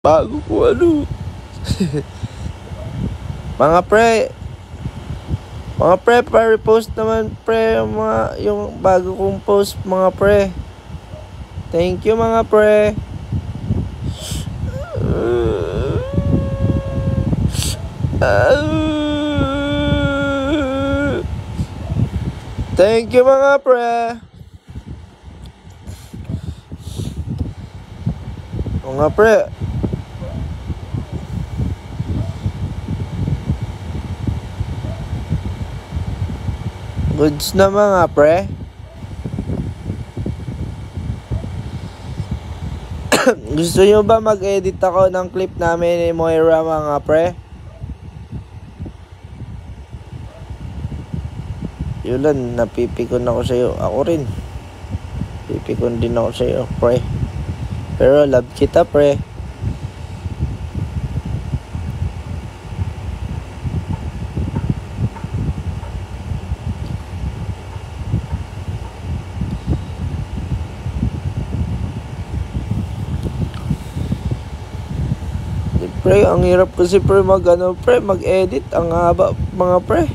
bago ko ano. Mga pre, pa-repost naman pre yung bago kong post mga pre. Thank you mga pre. Thank you mga pre. Mga pre, goods na mga pre. Gusto nyo ba mag-edit ako ng clip namin ni Moira mga pre? Yun lang, napipikon ako sa'yo. Ako rin. Pipikon din ako sa'yo, pre. Pero love kita, pre. Pre, ang hirap kasi pre mag-edit. Ang haba mga pre.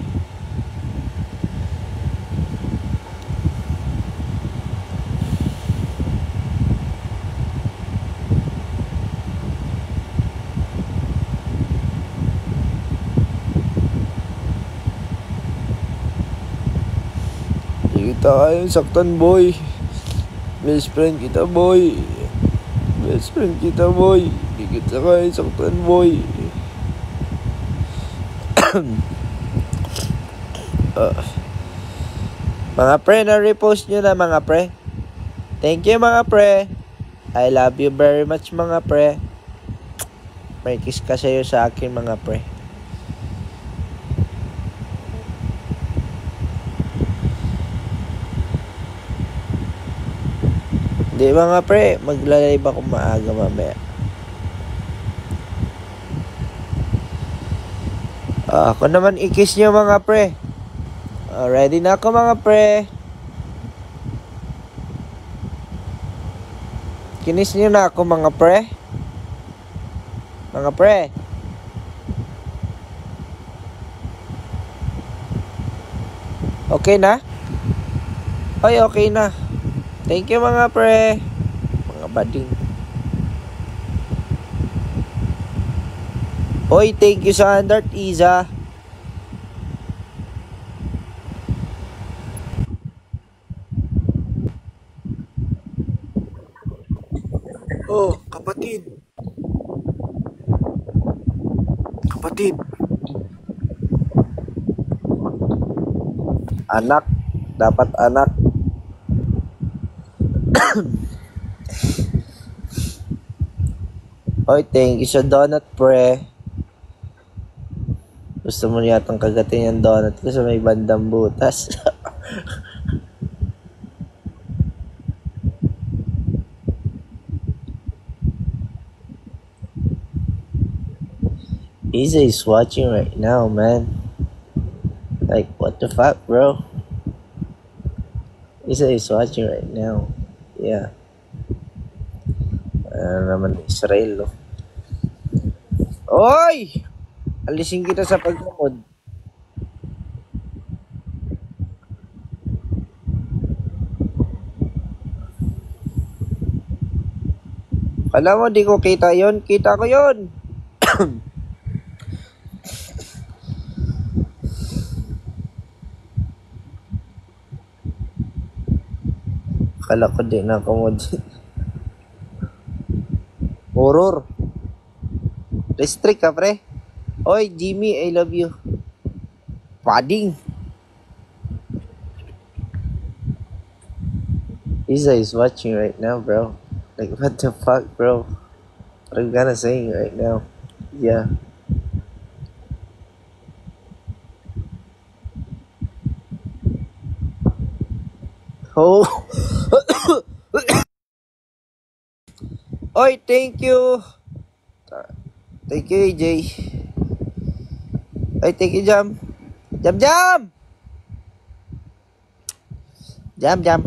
Di kita kayang saktan boy. Best friend kita boy. Best friend kita boy. Di kita kayang saktan boy. Mga pre, na-repost nyo na mga pre. Thank you mga pre. I love you very much mga pre. May kiss ka sa'yo sa akin mga pre. Hindi mga pre, magla-live ako maaga mamaya. Ako naman i-kiss nyo mga pre. Ready na ako mga pre. Kinis nyo na ako mga pre. Mga pre. Okay na? Ay, okay na. Thank you mga pre. Mga bading. Oy, thank you sa Andart Iza. Oh, kapatid. Kapatid. Anak. Dapat anak. Oy, thank you sa donut, pre. Gusto mo yatang kagatin yung donut ko sa may bandang butas. Isa is watching right now, man. Like, what the fuck, bro? Isa is watching right now. Yeah. Naman Israel, oh. Oy! Alisin kita sa pagmamod. Kala mo di ko kita yon? Kita ko yon. Kala ko di na kumod. Horror. Restrict ka, pre. Oy, Jimmy, I love you. Padding. Isa is watching right now, bro. Like, what the fuck, bro? What are you gonna say right now? Yeah. Oh. Oy, thank you. Thank you, AJ. Ay, thank you, Jam. Jam! Jam.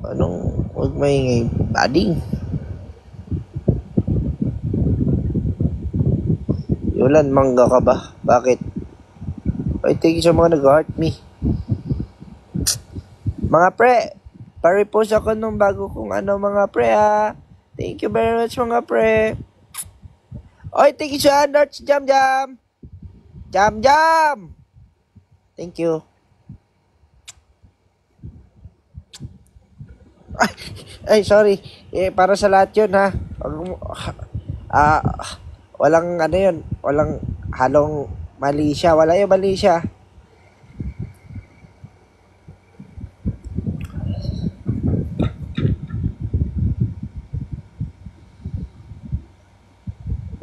Anong huwag maingay? Bading. Yulan, mangga ka ba? Bakit? Ay, thank you sa mga nag-heart me. Mga pre, pa-repost ako nung bago kong mga pre ha. Thank you very much mga pre. Oy, thank you sa Darts Jam Jam. Jam Jam. Thank you. Ay, sorry. Para sa lahat yun ha. Walang yun. Walang halong mali siya. Wala yung mali siya.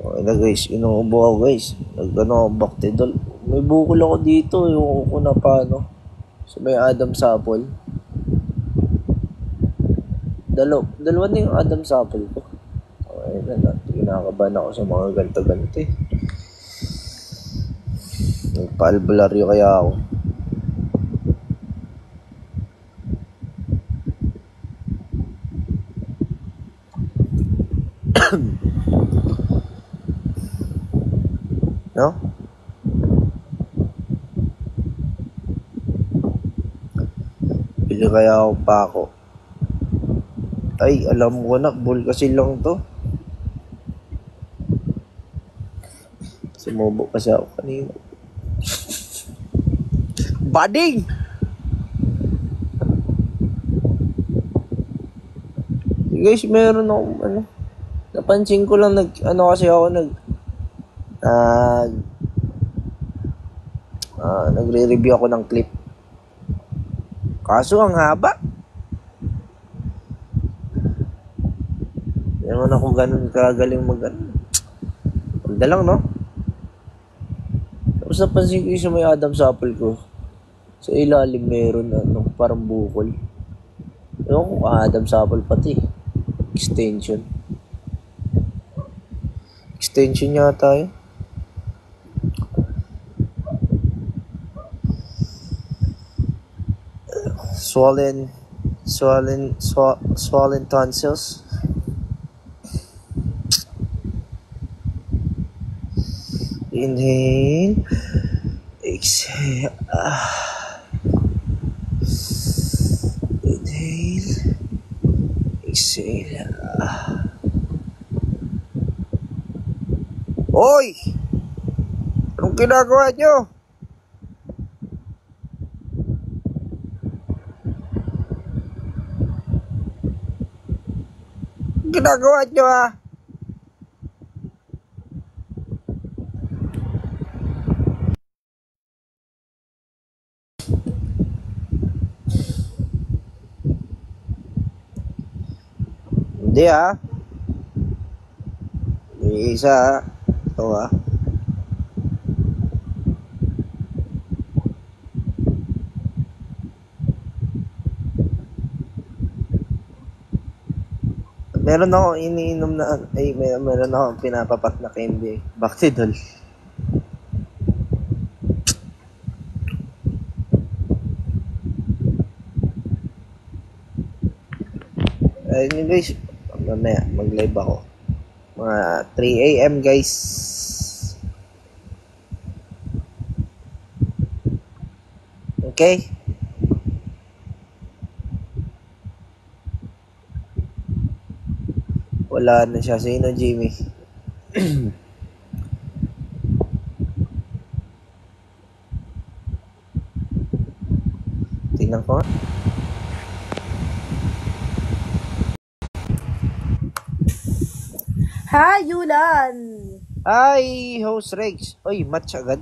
Okay na guys. Inuubo ako guys. Baktidol. May bukol ako dito. Yung ko na paano. So may Adam Sapol. Dalawa na yung Adam Sapol ko. Okay na. Kinakabahan ako sa mga ganto-ganto eh. Nagpa-albularyo kaya ako. No? Bili kaya ako pa ako. Ay, alam ko na. Bull kasi lang to. Sumubo kasi ako kanina. Bading! Guys, meron akong napansin ko lang kasi ako nagre-review ako ng clip. Kaso ang haba. Hindi naman ako ganun kagaling Maganda lang, no? Tapos napansin ko yung sa may Adam Sapol ko. Sa ilalim meron parang bukol. Ewan ko, Adam Sapol pati. Extension yata yun. Swollen tonsils. Inhale, exhale. Inhale, exhale. Oy! Anong ginagawa nyo? Ginagawa nyo ha? Hindi ha? May isa ha? Ito ha? Meron ako iniinom na, meron ako pinapapak na candy. Baktidol. Ayun guys, mamaya mag-live ako. Mga 3 AM guys. Okay? Wala na siya. Sino, Jimmy? Tingnan ko nga. Hi, Yulan! Hi, host Rex. Oy, match agad.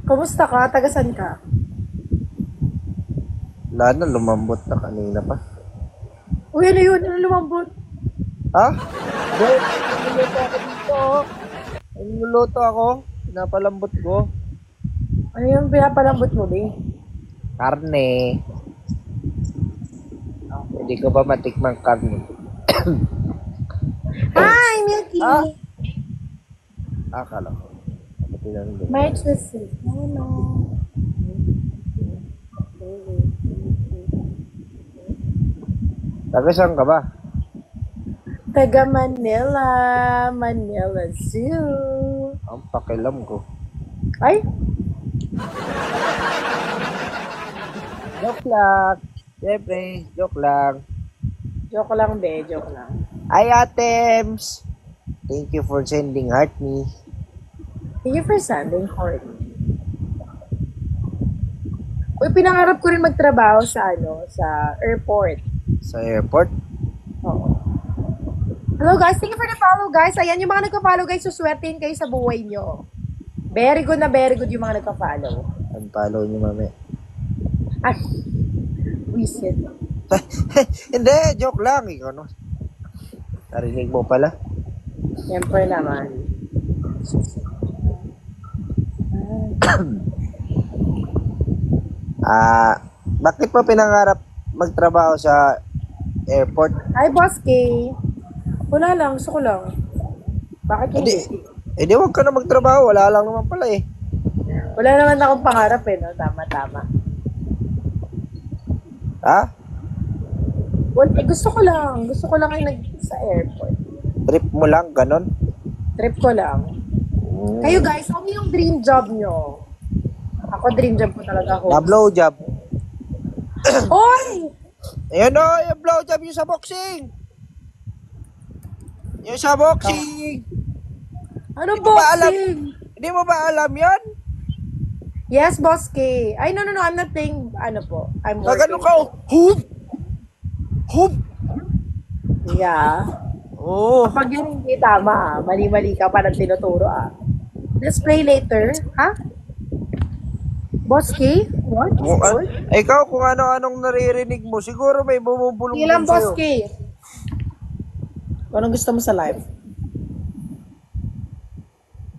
Kumusta ka? Tagasan ka? Wala na, lumambot na kanina pa. Uy, ano yun? Ano lumambot? Ha? Dahil, niluluto ako dito. Niluluto ako. Pinapalambot ko. Ano yung pinapalambot mo, be? Karne. Hindi ko ba matikmang karne? Hi, Milky! Ah? Akala ko. March the 6th. No. Taga saan ka ba? Taga Manila, Manila Zoo. Ang pakialam ko. Ay, Joke lang. Siyempre, joke lang. joke lang be, joke lang. Ay, Atems! Thank you for sending heart me. Thank you for sending heart. Uy, pinangarap ko rin magtrabaho sa sa airport. Sa airport. Oo. Hello guys, thank you for the follow guys. Ayan yung mga nagpa-follow guys, suswertein kayo sa buhay nyo. Very good na very good yung mga nagpa-follow. Unfollow niyo, mami. Ay, wisit. Hindi, joke lang. Ikaw, no? Narinig mo pala. Siyempre naman. Bakit mo pinangarap magtrabaho sa airport? Hi, Boss K. Wala lang, gusto ko lang. Bakit hindi? Hindi, wag ka na magtrabaho. Wala lang naman pala eh. Wala naman akong pangarap eh, no? Tama. Ha? Well, gusto ko lang. Gusto ko lang ay sa airport. Trip mo lang, ganon? Trip ko lang. Kayo guys, ano yung dream job nyo? Ako dream job ko talaga host. Na blowjob. Oy! Ayan o, yung blowjob yung sa boxing. Yung sa boxing. Ano Hindi mo ba alam? boxing? Hindi mo ba alam yan? Yes, Boss K. Ay, no, I'm not playing, I'm working. Gagano ka, hub! Hub! Yeah. Oo. Kapag yun hindi tama, mali-mali ka pa ng tinuturo Let's play later, ha? Boss K? What? Ikaw, kung ano-anong naririnig mo, siguro may bumubulong Sige lang, din Boss sa'yo. K. Anong gusto mo sa live?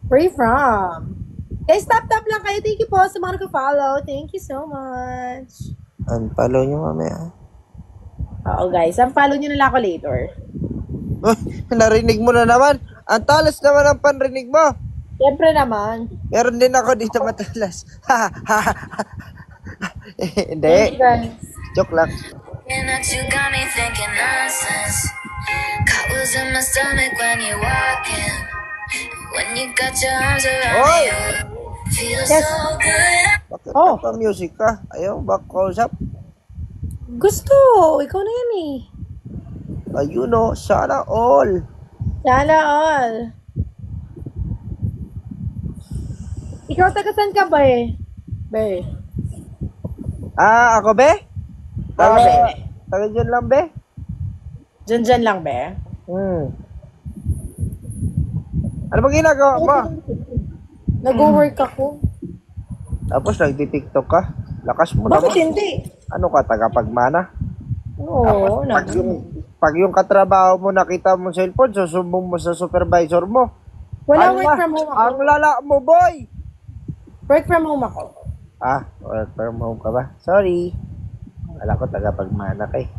Pray from. Guys, tap lang kayo. Thank you po sa mga nag-follow. Thank you so much. Unfollow nyo mamaya. Oo, guys. Follow nyo na lang ako later. Narinig mo na naman. Ang talas naman ang panrinig mo. Siyempre naman. Meron din ako dito matalas. Hindi. Thank you, guys. Joke lang. You got me thinking nonsense. Cut was in my stomach when you walk in. When you got your arms around Oy! me, feels Yes. so good. Bakit Oh. pa music ka? Ayaw, back kausap. Gusto. Ikaw na yan eh. Ayun o, sana all. Sana all. Ikaw, taga-san ka ba eh? Be. Ako be? Oo, be. Taga dyan lang be? Diyan lang, be. Ano ba ginagawa mo? Nag-work ako. Tapos nagti-tiktok ka? Lakas mo Bakit naman. hindi? Ano ka, tagapagmana? Oo, Pag yung katrabaho mo nakita mo sa cellphone, susumbong mo sa supervisor mo. Wala, Ang work from home ako. Ang lala mo, boy! Work from home ako. Work from home ka ba? Sorry. Wala ko tagapagmana kay.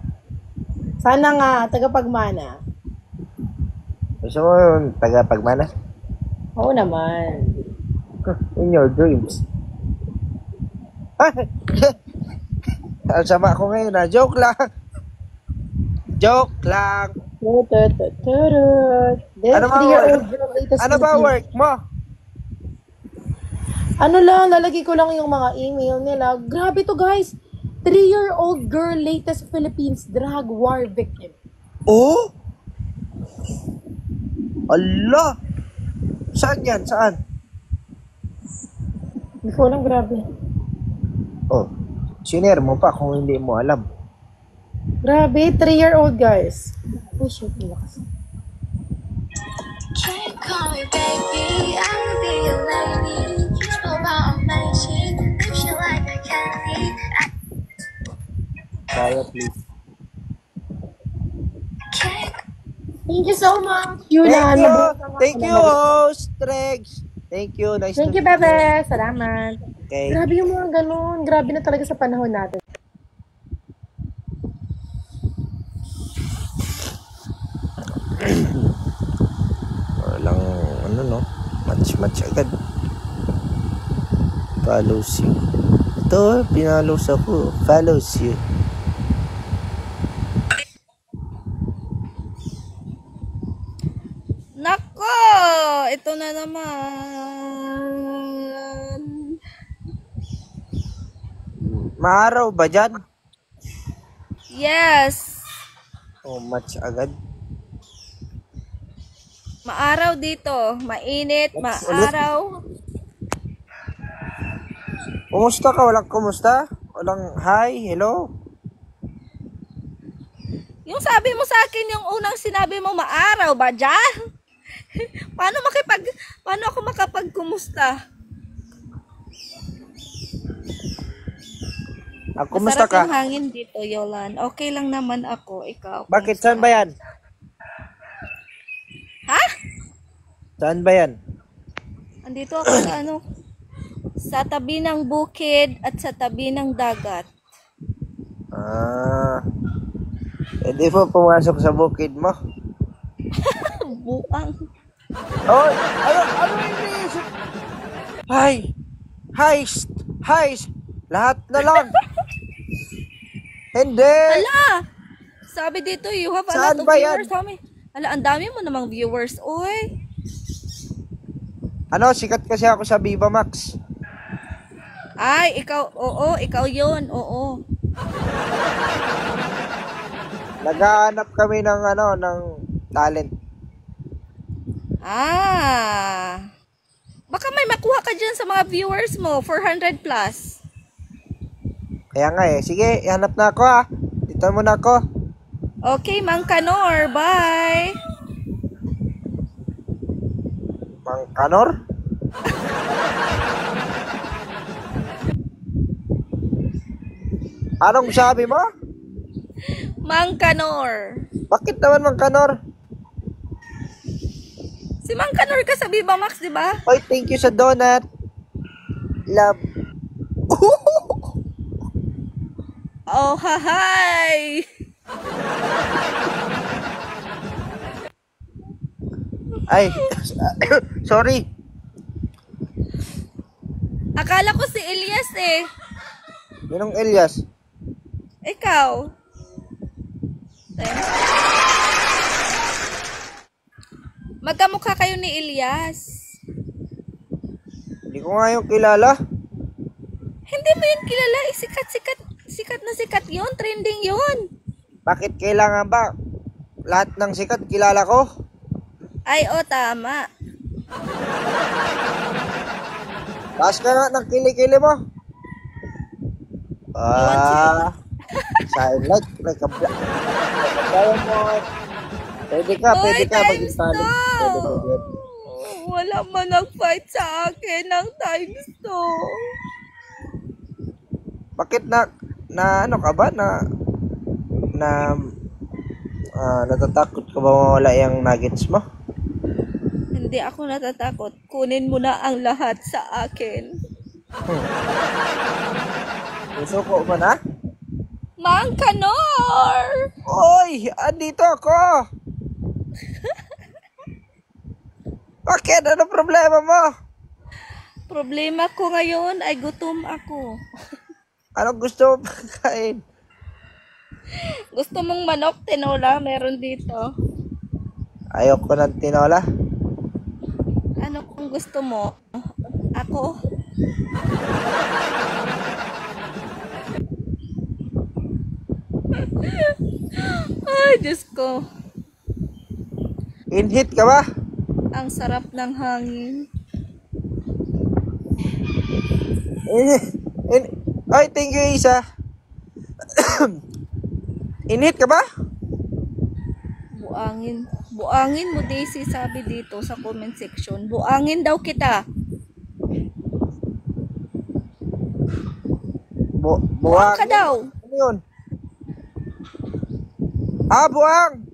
Sana nga, tagapagmana. Gusto mo yung tagapagmana? Oo naman. In your dreams. Ang sama ko ngayon na. Joke lang. Joke lang. Ano ba work? Ano ba work mo? Ano lang, lalagay ko lang yung mga email nila. Grabe to guys. 3-year-old girl latest Philippines drug war victim. Oh? Allah! Saan yan? Saan? Hindi ko alam, grabe. Oh, sinare mo pa kung hindi mo alam. Grabe, 3-year-old guys. Oh shit, lakas. Can't call me baby, I will be your lady. You know about amazing, lips you like a candy. Kaya please. Thank you so much. Yula, Thank you, host, Tregs. Thank you. Nice Thank to you, meet bebe. Salamat. Okay. Grabe yung mga ganun. Grabe na talaga sa panahon natin. Walang, no? Match agad. Follows you. Ito, pinalos ako. Follows you. ito na naman. Maaraw ba dyan? Yes. Oh, match agad. Maaraw dito. Mainit, Let's ulit. maaraw. Kumusta ka? Walang kumusta? Walang hi, hello? Yung sabi mo sa akin, yung unang sinabi mo, maaraw ba dyan? Paano ako makapagkumusta? Kumusta Masarap ka? yung hangin dito, Yolan. Okay lang naman ako. Ikaw. Bakit? kumusta? Saan ba yan? Ha? Saan ba yan? Andito ako sa sa tabi ng bukid at sa tabi ng dagat. Hindi mo pumasok sa bukid mo. Buang. Oy! Ano iniisip? Hi! Heist! Heist! Lahat na lang! Hindi! Ala! Sabi dito, you have a Saan lot of ba yan? viewers. Sabi. Ala, ang dami mo namang viewers. Oy. Sikat kasi ako sa Viva Max. Ay, ikaw, oo, ikaw yun, oo. Naghahanap kami ng ng talent. Baka may makuha ka dyan sa mga viewers mo, 400 plus. Kaya nga sige, ihanap na ako Dito muna ako. Okay, Mang Kanor, bye. Mang Kanor? Anong sabi mo? Mang Kanor. Bakit naman Mang Kanor? Si Mang Kanor ka sa Viva Max, di ba? Oy, thank you sa donut. Love. Oh, hi. Ay, sorry. Akala ko si Elias eh. Yun ang Elias. Ikaw. Magkamukha kayo ni Elias. Hindi ko nga yung kilala. Hindi mo yun kilala. Sikat na sikat yun. Trending yun. Bakit kailangan ba? Lahat ng sikat kilala ko. Ay, tama. Taas ka nga ng kilikili mo. Silent. Like a black. Pwede ka maging talent. Pwede. Wala man nag-fight sa akin ng times 2. Bakit ano ka ba natatakot ka ba mawala yung nuggets mo? Hindi ako natatakot. Kunin mo na ang lahat sa akin. Susuko mo na? Mang Kanor! Oy! Andito ako! Bakit? Ano problema mo? Problema ko ngayon ay gutom ako. Anong gusto mo pagkain? Gusto mong manok, tinola? Meron dito. Ayoko ng tinola. Ano kung gusto mo? Ako? Ay, Diyos ko. In-hit ka ba? Ang sarap ng hangin. Ay, thank you, Isa. In-hit ka ba? Buangin. Buangin mo, Daisy, sabi dito sa comment section. Buangin daw kita. Buang ka daw. Ano yun? Buang!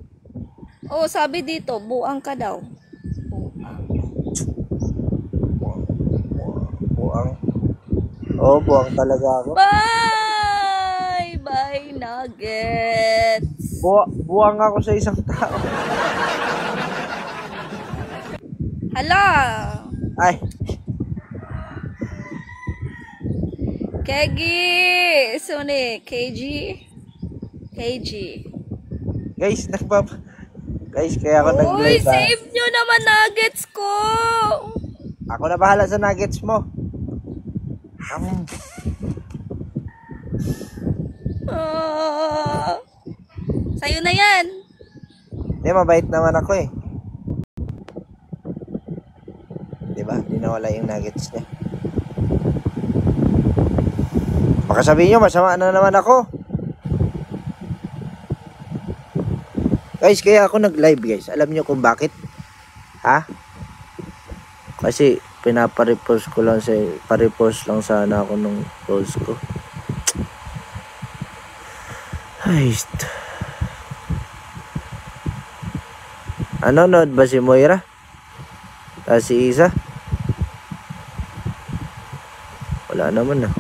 Sabi dito, buang ka daw. Buang. Buang talaga ako. Bye! Bye, Nuggets! Buang ako sa isang tao. Hala! Ay. Kegi! Sune, KG? KG. Guys, Guys, kaya ako Uy, nag-live. save nyo naman nuggets ko! Ako na bahala sa nuggets mo. Ah, sa'yo na yan. Hindi, mabait naman ako eh. Diba? Di nawala yung nuggets niya. Baka sabihin nyo, masama na naman ako. Guys, kaya ako nag-live guys. Alam nyo kung bakit? Ha? Kasi pinaparepost ko lang pa-repost lang sana ako nung post ko. Ay, nanonood ba si Moira? Si Isa? Wala naman na.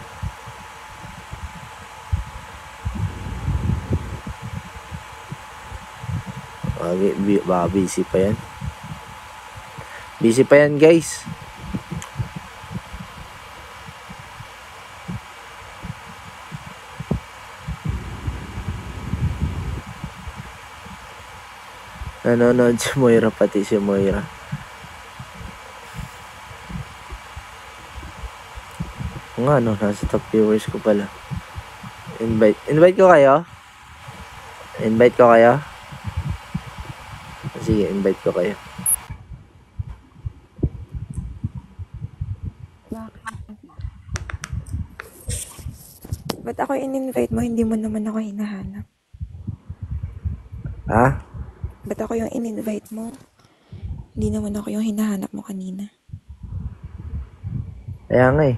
Baka busy pa yan. Busy pa yan guys. Nanonood si Moira, pati si Moira. O nga no, nasa top viewers ko pala. Invite ko kayo? Invite ko kayo? Sige, invite ko kayo. Ba't ako in-invite mo? Hindi mo naman ako hinahanap. Ha? Ba't ako yung in-invite mo? Hindi naman ako yung hinahanap mo kanina. Kaya nga eh.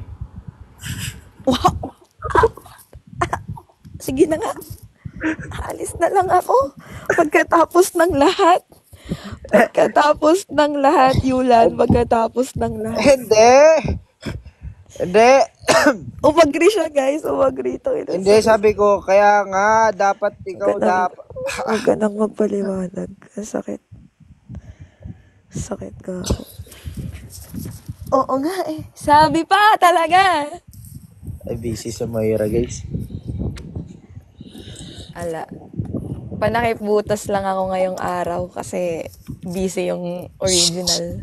Wow! Sige na nga. Alis na lang ako. Pagkatapos ng lahat. Pagkatapos ng lahat, Yulan. Pagkatapos ng lahat. Hindi! Hindi! Umagri siya, guys. Umagri ito. Hindi, sabi ko, kaya nga, dapat ikaw dapat. Huwag ka nang magpaliwanag. Ang sakit. Sakit ka. Oo nga eh. Sabi pa talaga. Ay, busy sa Moira, guys. Ala. Panakibutas lang ako ngayong araw kasi busy yung original.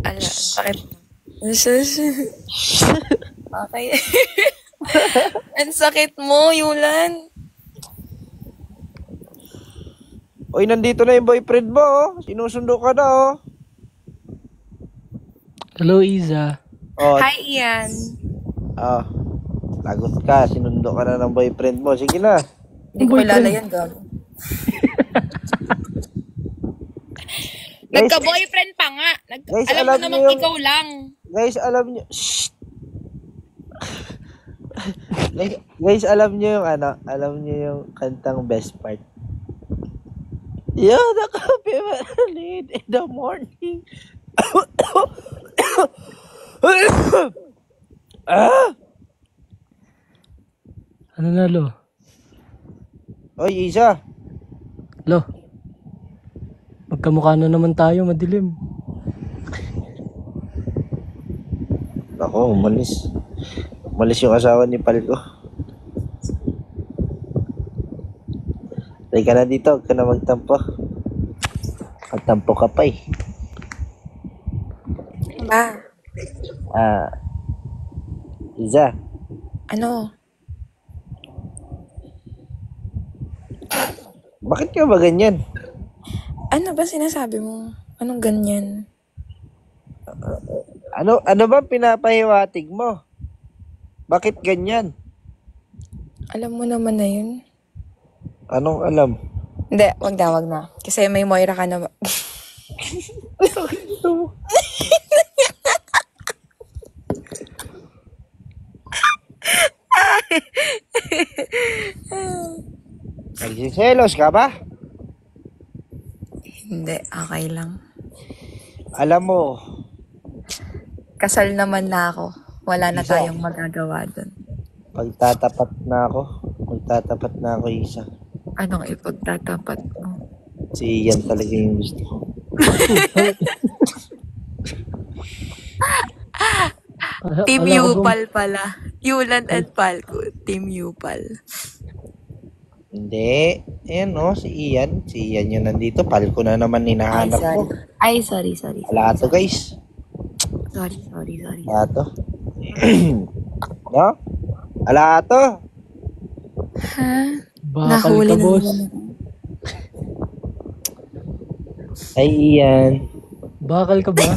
Ala, sakit. Okay. Ang sakit mo, Yulan. Uy, nandito na yung boyfriend mo, oh. Sinusundo ka na, oh. Hello, Iza. Oh, Hi, Ian. oh. Lagot ka, sinundo ka na ng boyfriend mo. Sige na. Hindi ko kilala yan, Gab. Nagka-boyfriend pa nga. Guys, Alam mo alam namang niyo yung- ikaw lang. Guys, alam nyo. Shh! guys, alam nyo yung ano? Alam nyo yung kantang Best Part. Yo, the coffee man I need in the morning. Ah! Ano na, Lo? Oy, Isa. Lo? Magkamukha na naman tayo, madilim. Ako, umalis. Umalis yung asawa ni Palco. Try ka na dito, huwag ka na magtampo. Magtampo ka pa eh. Ba? Isa. Ano? Bakit ka ba ganyan? Ano ba sinasabi mo? Anong ganyan? Ano ba pinapahiwatig mo? Bakit ganyan? Alam mo naman na yun. Anong alam? Hindi, wag na. Kasi may Moira ka na. Nagsiselos ka ba? Hindi, okay lang. Alam mo, Kasal naman na ako. Wala na Isa. tayong magagawa dun. magtatapat na ako Isa. Anong ipagtatapat mo? Si Ian talaga yung gusto ko. Team Wala ko Yupal pala. Yulan and Palco. Team Yupal. Hindi. Ayan o, si Ian. Si Ian yung nandito. Pal ko na naman Ay, hinahanap sorry. ko. Ay, sorry, sorry. Wala to guys. Sorry, sorry, sorry. Wala to. No? Wala to. Ha? Bakal Nahuli ka, na boss. naman. Ay, Ian. Bakal ka ba?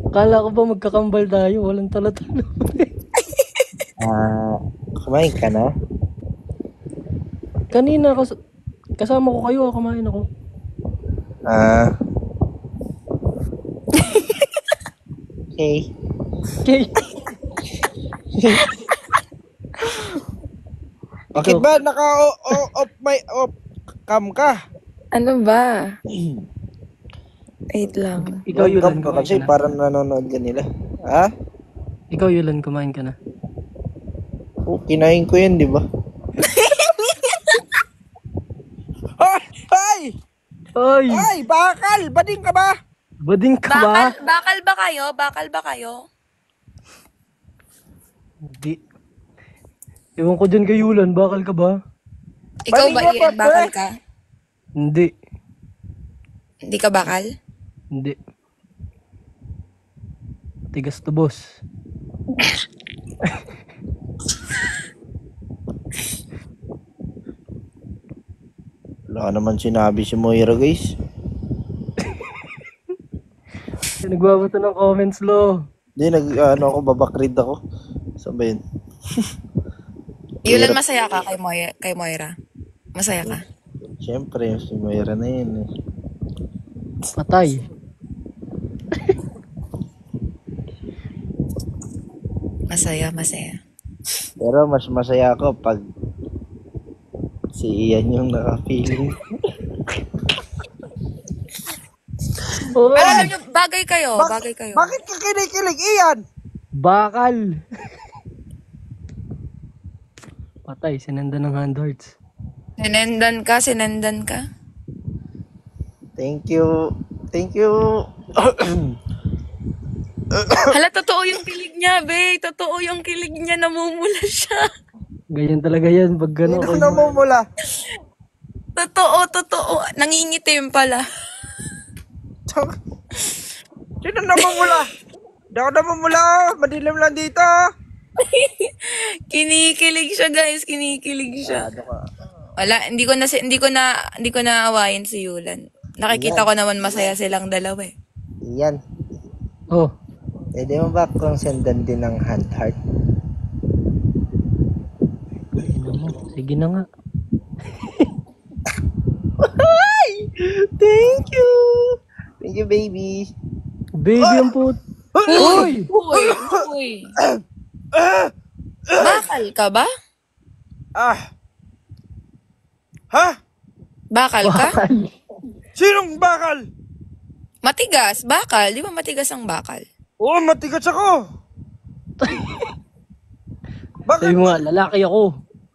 Akala ko ba magkakambal tayo? Walang talo-talo. Kumain ka na? Kanina, kasama ko kayo, kumain ako. Okay. Okay. Bakit ba naka-off cam ka? Ano ba? Wait lang. Ikaw, Yulan, Cam ka kumain kasi ka na. parang nanonood ka nila. Ha? Ikaw, Yulan, kumain ka na. Oh, kinain ko yan, di ba? Ay! Ay! Ay! Bakal! Bading ka ba? Bading ka ba? Bakal ba kayo? Bakal ba kayo? Hindi. Ewan ko dyan kay Yulan, bakal ka ba? Ikaw ba, Bakal ka, Ian? Bakal pre? ka? Hindi. Hindi ka bakal? Hindi. Tigas to, boss. Wala naman sinabi si Moira, guys. Nagbabato ng comments, lo. Hindi, ako, babakread ako. Sabihin. Yulan, masaya ka kay Moira? Masaya ka? Siyempre, si Moira na yun eh. Patay. Masaya, masaya. Pero mas masaya ako pag si Ian yung naka-feeling. Oy! Pero alam nyo, bagay kayo. Bagay kayo. Bakit ka kinikilig, Ian? Bakal. Patay, sinenda ng hand hearts. Sinendan ka. Thank you. Thank you. Hala, totoo yung kilig niya, be. Totoo yung kilig niya, namumula siya. Ganyan talaga yan, pag gano'n Sino ako. namumula? Totoo. Nangingitim pala. Sino namumula? Hindi ako namumula. Madilim lang dito. Kinikilig siya, guys. Kinikilig siya. Wala, hindi ko na awayin si Yulan. Nakikita ko naman masaya silang dalawa eh. Ian, Oh, pwede mo ba akong sendan din ng hand heart? ina mo. Sige na nga. Thank you. Thank you, baby. Baby ang put. Uy! Uy. Bakal ka ba? Ha? Bakal ka? Sinong bakal? Matigas, bakal. Di ba matigas ang bakal? Oo, matigas ako. Sabi mo nga, lalaki ako.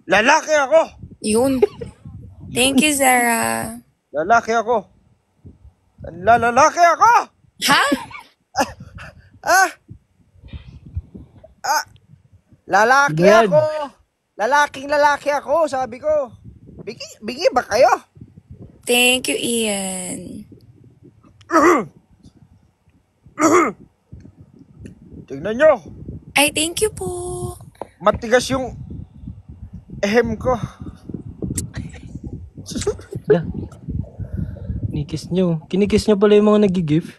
Lalaki ako. Yun. Thank you, Zara. Lalaki ako. Lalaki ako. Ha? Lalaki Yan. ako. Lalaking lalaki ako, sabi ko. Bigi ba kayo? Thank you, Ian. Tignan nyo. Ay, thank you po. Matigas yung ehem ko. Da. Kinikis nyo. Kinikis nyo pala yung mga nag-gift.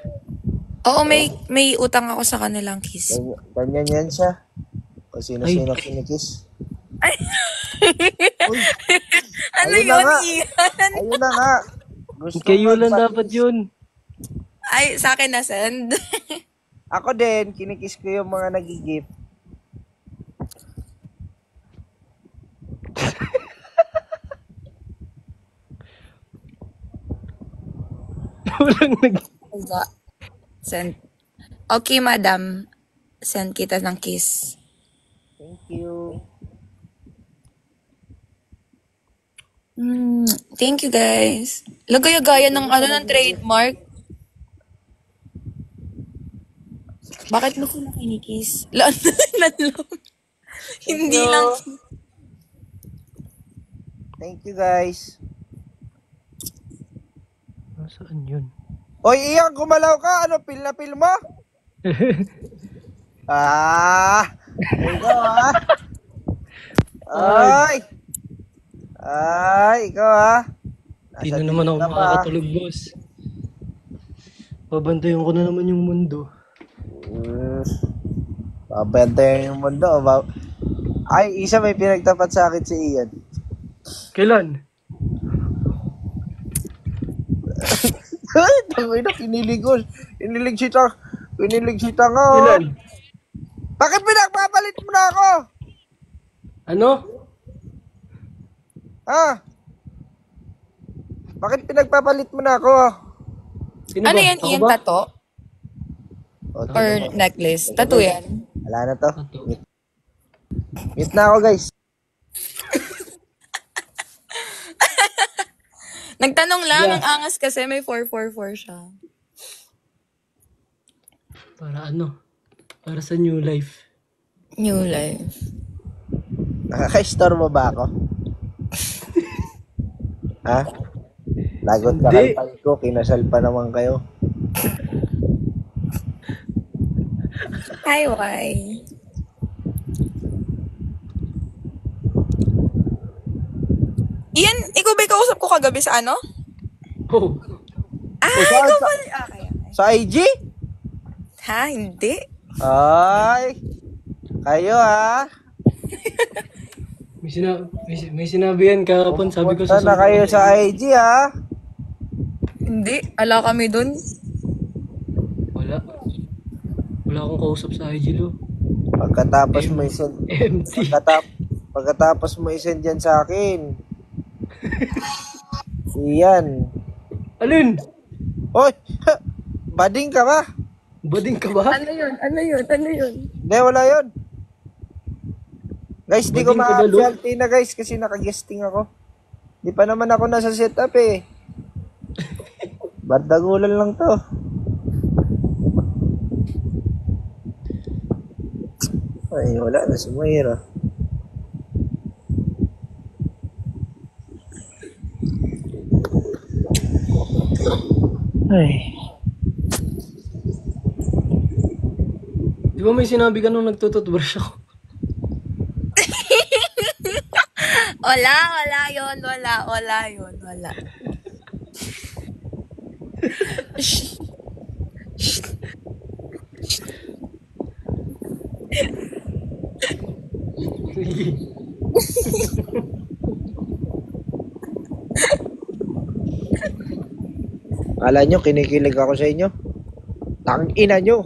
Oo, may utang ako sa kanilang kiss. Ganyan yan siya. O sino-sino kinikis. Ay. Ano Ayun na yun, nga. Ian? Ayun na nga. Gusto Kay Yulan magpatis. dapat yun. Ay, sa akin na send. Ako din, kinikis ko yung mga nag-gift. Walang nag... Send. Okay, madam. Send kita ng kiss. Thank you. Thank you, guys. Lagay-gaya ng ng trademark. Bakit mo sila kinikiss? Hindi lang. Thank you guys. Nasaan yun? Oy, Ian, gumalaw ka. Ano, pil na pil mo? Ikaw ah. Ay. Ay, ikaw ah. Hindi na naman ako ka pa. makakatulog, boss. Babantayan ko na naman yung mundo. Babantayan yung mundo. Ay, isa may pinagtapat sa akin si Ian. Kailan? Ay, tangay na, kiniligol. Kinilig sita nga. Oh. Kailan? Bakit pinagpapalit mo na ako? Ano? Ha? Bakit pinagpapalit mo na ako? Sino Ano ba? yan, Ako Ian? ba? Tato? O, Or necklace? Tattoo yan? wala na to. Tato. Mute na ako, guys. Nagtanong lang, Yeah. ang angas kasi may 444 siya. Para ano? Para sa new life. New life. Nakaka-store mo ba ako? Ha? Lagot ka Hindi. kalpal ko, kinasal pa naman kayo. Hi, why? Ian, ikaw ba kausap ko kagabi sa ano? Oh, Ah, saan? ikaw pala. Okay. Sa IG? Ha? Hindi? Ay! Kayo ha? may sinabi yan kahapon. Sabi ko Punta na kayo sa IG ha? Hindi. Ala kami dun. Wala. Wala akong kausap sa IG, lo. Pagkatapos mo isend, Empty. pagkatapos mo isend yan sa akin. Iyan. Alin? Hoy! Bading ka ba? Bading ka ba? Ano yun? Ano yun? Ano yun? Hindi, wala yun. Guys, di ko Bading ka ba, Lu? ma-absente na guys kasi naka-guesting ako. Di pa naman ako nasa setup eh. Bardagulan lang to. Ay, wala na si Moira. Ay. Di ba may sinabi ka nung nagtututbrush ako? Wala yun. Wala yun. Wala. Shh. Akala nyo, kinikilig ako sa inyo? Tangina nyo.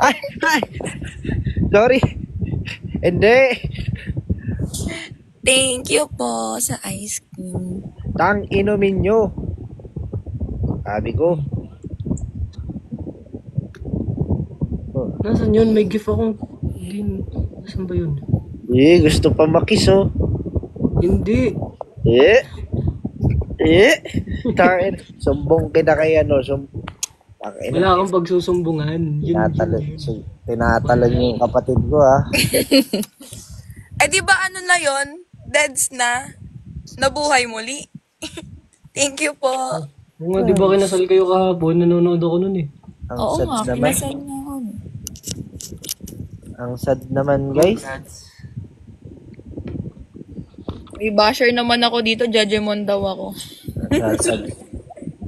ay. Sorry. Hindi. Thank you po sa ice cream. Inumin nyo. Sabi ko. Nasaan yun? May gift akong... Nasaan ba yun? Gusto pa makis oh. Hindi. Tangin. Sumbong ka na kay ano. Tangin. Wala kang pagsusumbungan. Yun, Tinatalon yung kapatid ko ha. Eh di ba ano na yon? Deads na. Nabuhay muli. Thank you po. Oo nga, di ba kinasal kayo kahapon? Nanonood ako nun eh. Ang Oo sad nga, naman. pinasal niya ako. Ang sad naman guys. May basher naman ako dito, Judgemon daw ako.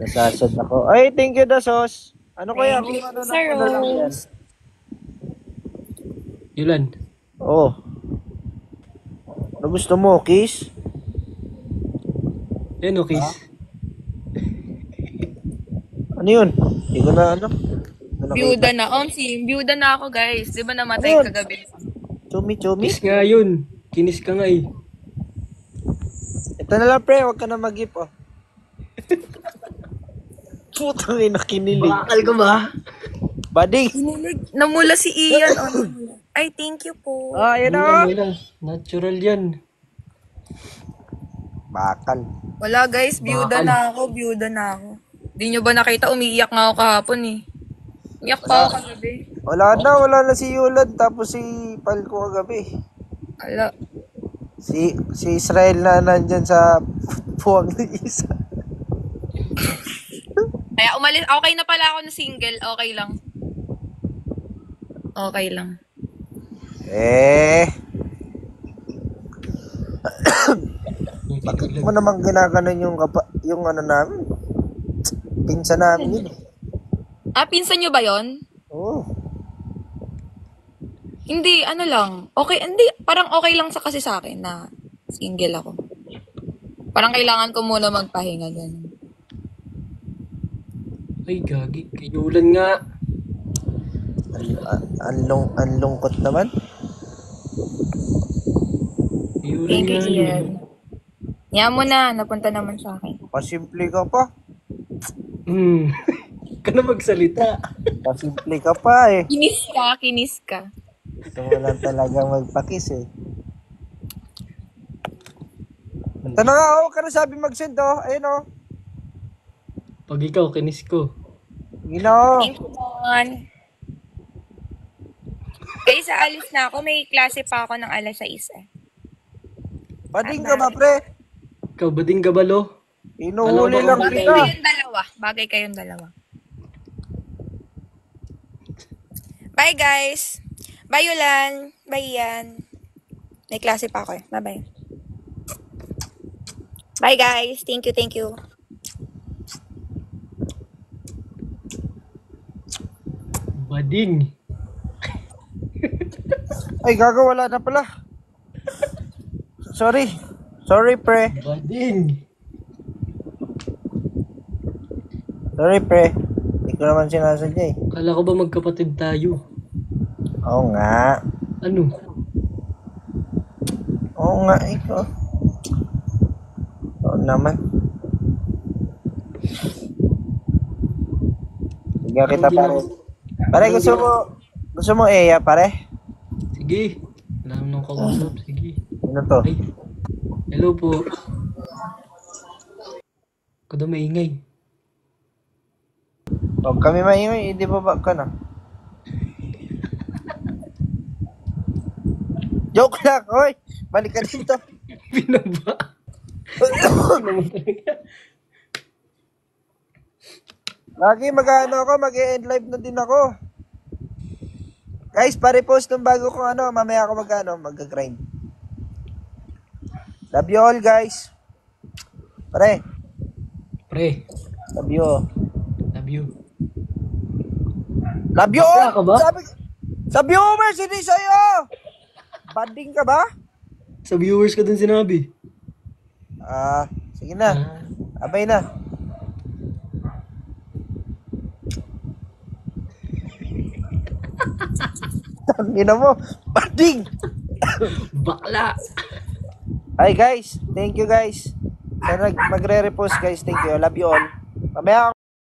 Nasasad ako. Ay, thank you Dasos. Ano kaya kung ano na Sir ano lang yan? Rose. Yulan. Oh. Ano gusto mo, kiss? Yan o, kiss. Ano yun? Hindi ko na ano. Byuda na. Byuda na ako guys. Di ba namatay Ayun. kagabi? Chumi-chumi. Kiss nga yun. Kinis ka nga eh. Ito na lang pre, huwag ka na mag-gip oh. Putang ina, kinilig. Bakal ka ba? Bading. Namula si Ian. Oh, ay, thank you po. Ayun Wala, oh. wala. Natural yan. Bakal. Wala guys, byuda na ako. Di nyo ba nakita, umiiyak nga ako kahapon eh. Iyak pa ako kagabi. Wala na si Yulad tapos si Palco kagabi. Ala. Si Israel na nandyan sa puwag ni Isa. Kaya umalis, okay na pala ako na single, okay lang. Okay lang. Bakit mo naman ginaganon yung ano namin? Pinsa namin yun. Pinsan nyo ba yon? Oo. Hindi, ano lang. Okay, hindi, parang okay lang kasi sa akin na single ako. Parang kailangan ko muna magpahinga ganun. Ay, gagi. Kay Yulan nga. Ang lungkot naman. Kay Yulan Thank you, nga. Ian. Yan mo na, napunta naman sa akin. Pasimple ka pa. Ka na magsalita. Pasimple ka pa eh. Kinis ka. Gusto mo lang talaga magpakis eh. Ito na nga, ka na sabi mag-send oh. Ayun oh. Pag ikaw, kinis ko. Gino. Thank you, Mon. Guys, aalis na ako. May klase pa ako ng alas 6 eh. Bading ka ba, pre? Ikaw, bading gabalo? Inuhuli Alam lang mo, Bagay kita. kayong dalawa. Bagay kayong dalawa. Bye, guys. Bye, Yulan. Bye, Ian. May klase pa ako eh. Bye-bye. Bye, guys. Thank you, thank you. Bading. Ay, gago, wala na pala. Sorry. Sorry, pre. Bading. Sorry, pre. Hindi ko naman sinasadya eh. Kala ko ba magkapatid tayo? Oo nga. Ano? Oo nga, ikaw. Oo naman. Sige kita, pare. Pare, gusto mo Eya, pare? Sige. Wala mo nang kausap. Sige. Ano to? Ay. Hello po. Kada maingay. Huwag kami maingay, hindi ba ka na? Joke lang, oy! Balik ka dito. Binaba. Lagi mag-ano ako, mag-e-end live na din ako. Guys, pare-post ng bago kong ano, mamaya ako mag-grind. Love you all, guys. Pare, Pre. love you. Love you. Love you Bakla all! ka ba? Sa viewers, hindi sa'yo! Banding ka ba? Sa viewers ko dun sinabi. Sige na. Abay na. Tangina mo. Banding! Bakla. Hi guys. Thank you guys. Sa magre-repost guys. Thank you. Love you all. Mamaya